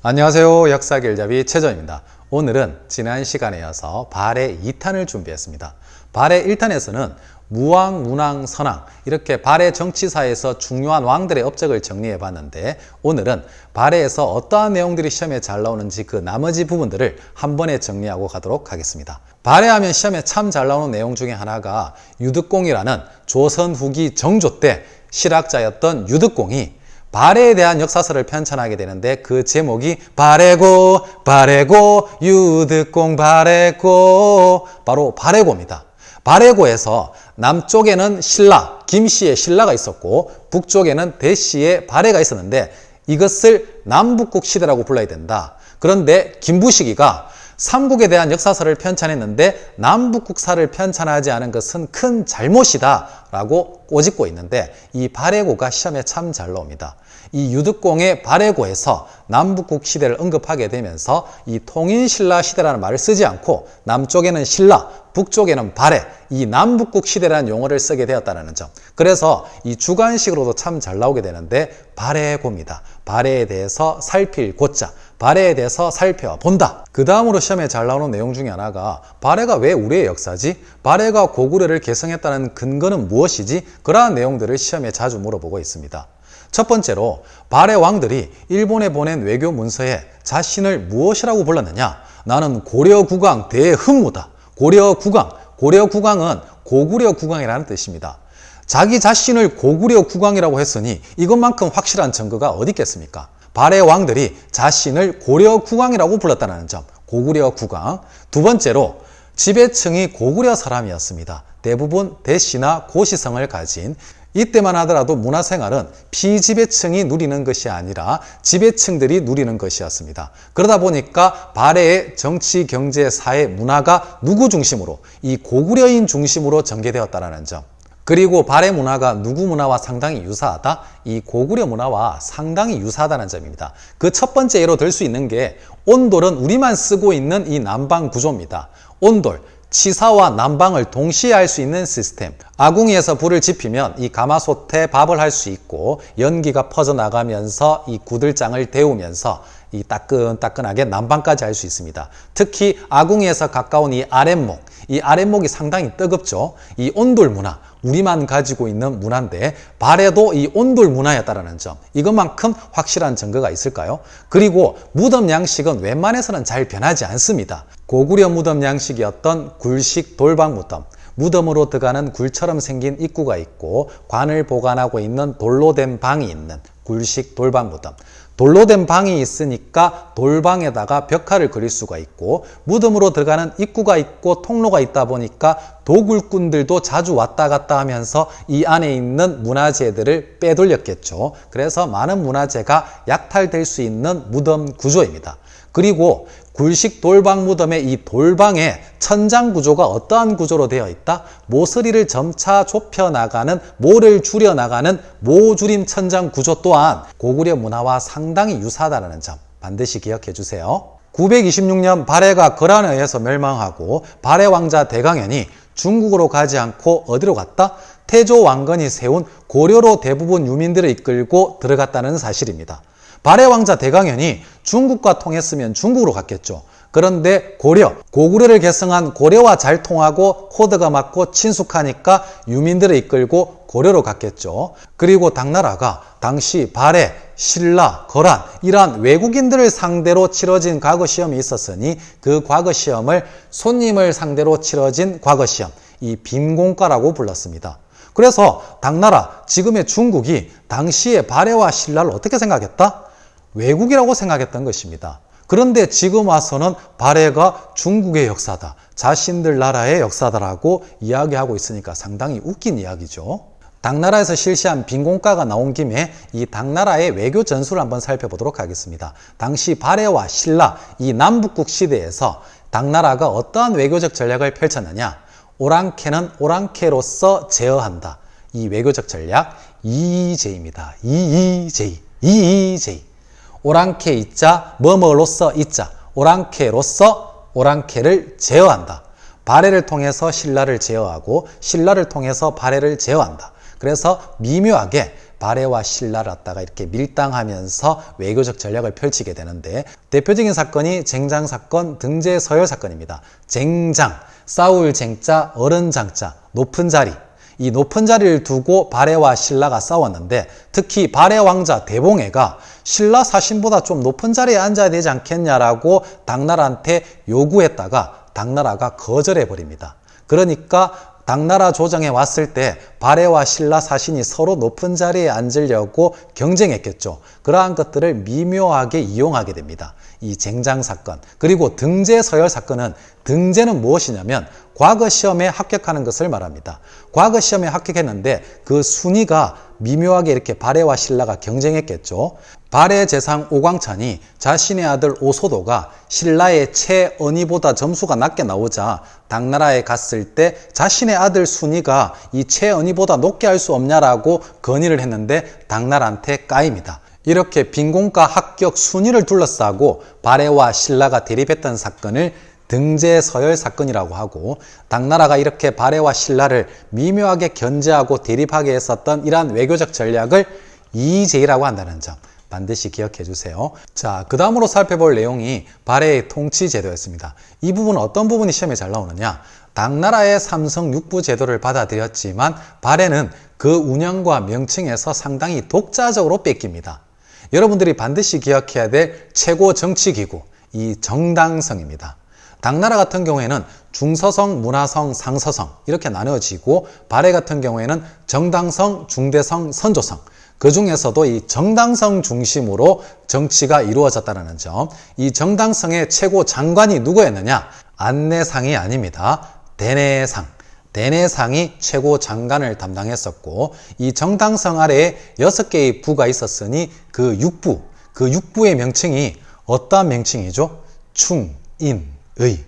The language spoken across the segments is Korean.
안녕하세요. 역사길잡이 최전입니다. 오늘은 지난 시간에 이어서 발해 2탄을 준비했습니다. 발해 1탄에서는 무왕, 문왕, 선왕 이렇게 발해 정치사에서 중요한 왕들의 업적을 정리해 봤는데, 오늘은 발해에서 어떠한 내용들이 시험에 잘 나오는지 그 나머지 부분들을 한 번에 정리하고 가도록 하겠습니다. 발해하면 시험에 참 잘 나오는 내용 중에 하나가 유득공이라는 조선 후기 정조 때 실학자였던 유득공이 발해에 대한 역사서를 편찬하게 되는데, 그 제목이 발해고 유득공 발해고, 바로 발해고입니다. 발해고에서 남쪽에는 신라, 김씨의 신라가 있었고 북쪽에는 대씨의 발해가 있었는데, 이것을 남북국 시대라고 불러야 된다. 그런데 김부식이가 삼국에 대한 역사서를 편찬했는데 남북국사를 편찬하지 않은 것은 큰 잘못이다 라고 꼬집고 있는데, 이 발해고가 시험에 참 잘 나옵니다. 이 유득공의 발해고에서 남북국 시대를 언급하게 되면서 이 통인신라 시대라는 말을 쓰지 않고 남쪽에는 신라, 북쪽에는 발해, 이 남북국 시대라는 용어를 쓰게 되었다는 점. 그래서 이 주관식으로도 참 잘 나오게 되는데, 발해고입니다. 발해에 대해서 살필 고자, 발해에 대해서 살펴본다. 그 다음으로 시험에 잘 나오는 내용 중에 하나가, 발해가 왜 우리의 역사지? 발해가 고구려를 개성했다는 근거는 무엇이지? 그러한 내용들을 시험에 자주 물어보고 있습니다. 첫 번째로, 발해 왕들이 일본에 보낸 외교 문서에 자신을 무엇이라고 불렀느냐? 나는 고려국왕 대흠무다. 고려국왕은 고구려 국왕이라는 뜻입니다. 자기 자신을 고구려 국왕이라고 했으니 이것만큼 확실한 증거가 어디 있겠습니까? 발해 왕들이 자신을 고려 국왕이라고 불렀다는 점, 고구려 국왕. 두 번째로, 지배층이 고구려 사람이었습니다. 대부분 대씨나 고시성을 가진. 이때만 하더라도 문화생활은 피지배층이 누리는 것이 아니라 지배층들이 누리는 것이었습니다. 그러다 보니까 발해의 정치, 경제, 사회, 문화가 누구 중심으로? 이 고구려인 중심으로 전개되었다는 점. 그리고 발해 문화가 누구 문화와 상당히 유사하다? 이 고구려 문화와 상당히 유사하다는 점입니다. 그 첫 번째 예로 들 수 있는 게, 온돌은 우리만 쓰고 있는 이 난방 구조입니다. 온돌, 치사와 난방을 동시에 할 수 있는 시스템. 아궁이에서 불을 지피면 이 가마솥에 밥을 할 수 있고, 연기가 퍼져나가면서 이 구들장을 데우면서 이 따끈따끈하게 난방까지 할 수 있습니다. 특히 아궁이에서 가까운 이 아랫목, 이 아랫목이 상당히 뜨겁죠. 이 온돌 문화, 우리만 가지고 있는 문화인데 발해도 이 온돌 문화였다는 점, 이것만큼 확실한 증거가 있을까요? 그리고 무덤 양식은 웬만해서는 잘 변하지 않습니다. 고구려 무덤 양식이었던 굴식 돌방 무덤, 무덤으로 들어가는 굴처럼 생긴 입구가 있고 관을 보관하고 있는 돌로 된 방이 있는 굴식 돌방 무덤. 돌로 된 방이 있으니까 돌방에다가 벽화를 그릴 수가 있고, 무덤으로 들어가는 입구가 있고 통로가 있다 보니까 도굴꾼들도 자주 왔다 갔다 하면서 이 안에 있는 문화재들을 빼돌렸겠죠. 그래서 많은 문화재가 약탈될 수 있는 무덤 구조입니다. 그리고 굴식 돌방 무덤의 이 돌방의 천장 구조가 어떠한 구조로 되어 있다? 모서리를 점차 좁혀나가는, 모를 줄여나가는 모주림 천장 구조 또한 고구려 문화와 상당히 유사하다는 점 반드시 기억해 주세요. 926년 발해가 거란에 의해서 멸망하고 발해 왕자 대강현이 중국으로 가지 않고 어디로 갔다? 태조 왕건이 세운 고려로 대부분 유민들을 이끌고 들어갔다는 사실입니다. 발해 왕자 대강현이 중국과 통했으면 중국으로 갔겠죠. 그런데 고구려를 개성한 고려와 잘 통하고 코드가 맞고 친숙하니까 유민들을 이끌고 고려로 갔겠죠. 그리고 당나라가 당시 발해, 신라, 거란 이러한 외국인들을 상대로 치러진 과거시험이 있었으니, 그 과거시험을 손님을 상대로 치러진 과거시험, 이 빈공과라고 불렀습니다. 그래서 당나라, 지금의 중국이 당시에 발해와 신라를 어떻게 생각했다? 외국이라고 생각했던 것입니다. 그런데 지금 와서는 발해가 중국의 역사다, 자신들 나라의 역사다라고 이야기하고 있으니까 상당히 웃긴 이야기죠. 당나라에서 실시한 빈공과가 나온 김에 이 당나라의 외교 전술을 한번 살펴보도록 하겠습니다. 당시 발해와 신라, 이 남북국 시대에서 당나라가 어떠한 외교적 전략을 펼쳤느냐? 오랑캐는 오랑캐로서 제어한다. 이 외교적 전략 EEJ입니다. EEJ. 오랑캐 이자, 뭐뭐로서 이자. 오랑캐로서 오랑캐를 제어한다. 발해를 통해서 신라를 제어하고 신라를 통해서 발해를 제어한다. 그래서 미묘하게 발해와 신라를 갖다가 이렇게 밀당하면서 외교적 전략을 펼치게 되는데, 대표적인 사건이 쟁장 사건, 등재 서열 사건입니다. 쟁장, 싸울 쟁자, 어른 장자, 높은 자리. 이 높은 자리를 두고 발해와 신라가 싸웠는데, 특히 발해 왕자 대봉해가 신라 사신보다 좀 높은 자리에 앉아야 되지 않겠냐라고 당나라한테 요구했다가 당나라가 거절해 버립니다. 그러니까 당나라 조정에 왔을 때 발해와 신라 사신이 서로 높은 자리에 앉으려고 경쟁했겠죠. 그러한 것들을 미묘하게 이용하게 됩니다. 이 쟁장 사건, 그리고 등재 서열 사건은, 등재는 무엇이냐면 과거 시험에 합격하는 것을 말합니다. 과거 시험에 합격했는데 그 순위가 미묘하게 이렇게 발해와 신라가 경쟁했겠죠. 발해 재상 오광찬이 자신의 아들 오소도가 신라의 최언희보다 점수가 낮게 나오자 당나라에 갔을 때 자신의 아들 순위가 이 최언희보다 높게 할 수 없냐라고 건의를 했는데 당나라한테 까입니다. 이렇게 빈곤과 합격 순위를 둘러싸고 발해와 신라가 대립했던 사건을 등재 서열 사건이라고 하고, 당나라가 이렇게 발해와 신라를 미묘하게 견제하고 대립하게 했었던 이러한 외교적 전략을 이의제의라고 한다는 점 반드시 기억해 주세요. 자, 그 다음으로 살펴볼 내용이 발해의 통치 제도였습니다. 이 부분은 어떤 부분이 시험에 잘 나오느냐? 당나라의 삼성 육부 제도를 받아들였지만 발해는 그 운영과 명칭에서 상당히 독자적으로 뺏깁니다. 여러분들이 반드시 기억해야 될 최고 정치기구, 이 정당성입니다. 당나라 같은 경우에는 중서성, 문화성, 상서성 이렇게 나누어지고, 발해 같은 경우에는 정당성, 중대성, 선조성, 그 중에서도 이 정당성 중심으로 정치가 이루어졌다는 점. 이 정당성의 최고 장관이 누구였느냐? 안내상이 아닙니다. 대내상. 대내상이 최고 장관을 담당했었고, 이 정당성 아래에 6개의 부가 있었으니 그 육부의 명칭이 어떠한 명칭이죠? 충, 인, 의,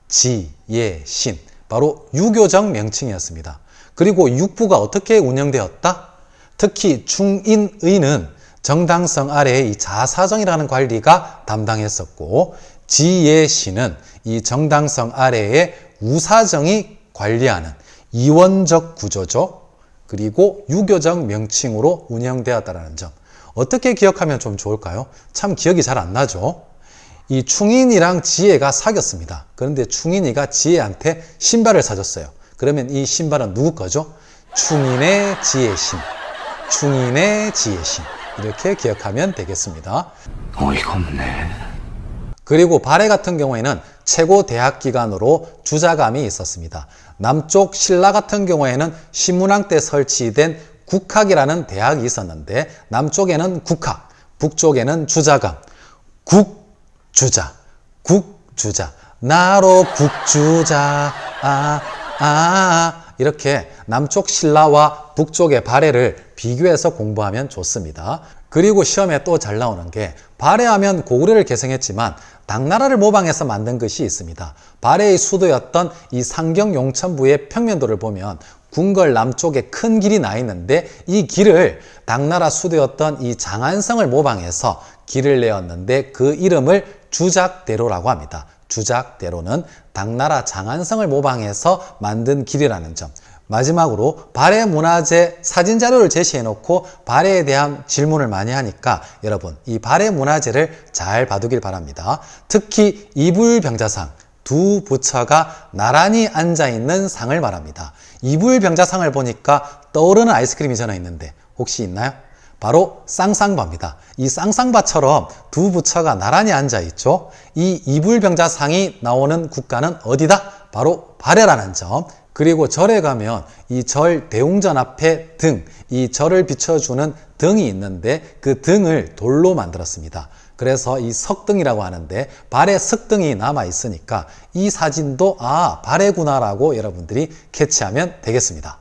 지, 예, 신. 바로 유교적 명칭이었습니다. 그리고 육부가 어떻게 운영되었다? 특히 충인의는 정당성 아래에 이 자사정이라는 관리가 담당했었고, 지예신은 이 정당성 아래에 우사정이 관리하는 이원적 구조죠. 그리고 유교적 명칭으로 운영되었다는 점. 어떻게 기억하면 좀 좋을까요? 참 기억이 잘 안 나죠. 이 충인이랑 지혜가 사귀었습니다. 그런데 충인이가 지혜한테 신발을 사줬어요. 그러면 이 신발은 누구 거죠? 충인의 지혜신. 충인의 지혜신. 이렇게 기억하면 되겠습니다. 어이가 없네. 그리고 발해 같은 경우에는 최고 대학 기관으로 주자감이 있었습니다. 남쪽 신라 같은 경우에는 신문왕 때 설치된 국학이라는 대학이 있었는데, 남쪽에는 국학, 북쪽에는 주자감, 국주자, 나로 국주자, 이렇게 남쪽 신라와 북쪽의 발해를 비교해서 공부하면 좋습니다. 그리고 시험에 또 잘 나오는 게, 발해하면 고구려를 계승했지만 당나라를 모방해서 만든 것이 있습니다. 발해의 수도였던 이 상경 용천부의 평면도를 보면 궁궐 남쪽에 큰 길이 나 있는데, 이 길을 당나라 수도였던 이 장안성을 모방해서 길을 내었는데 그 이름을 주작대로라고 합니다. 주작대로는 당나라 장안성을 모방해서 만든 길이라는 점. 마지막으로 발해 문화재 사진 자료를 제시해 놓고 발해에 대한 질문을 많이 하니까 여러분 이 발해 문화재를 잘 봐두길 바랍니다. 특히 이불병자상, 두 부처가 나란히 앉아있는 상을 말합니다. 이불병자상을 보니까 떠오르는 아이스크림이 전혀 있는데 혹시 있나요? 바로 쌍쌍바입니다. 이 쌍쌍바처럼 두 부처가 나란히 앉아있죠. 이 이불병자상이 나오는 국가는 어디다? 바로 발해라는 점. 그리고 절에 가면 이 절 대웅전 앞에 등, 이 절을 비춰주는 등이 있는데 그 등을 돌로 만들었습니다. 그래서 이 석등이라고 하는데 발해 석등이 남아 있으니까 이 사진도 발해구나라고 여러분들이 캐치하면 되겠습니다.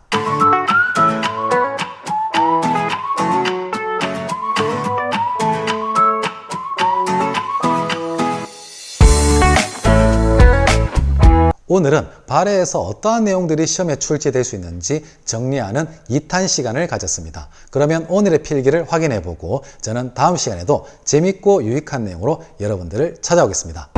오늘은 발해에서 어떠한 내용들이 시험에 출제될 수 있는지 정리하는 2탄 시간을 가졌습니다. 그러면 오늘의 필기를 확인해 보고 저는 다음 시간에도 재밌고 유익한 내용으로 여러분들을 찾아오겠습니다.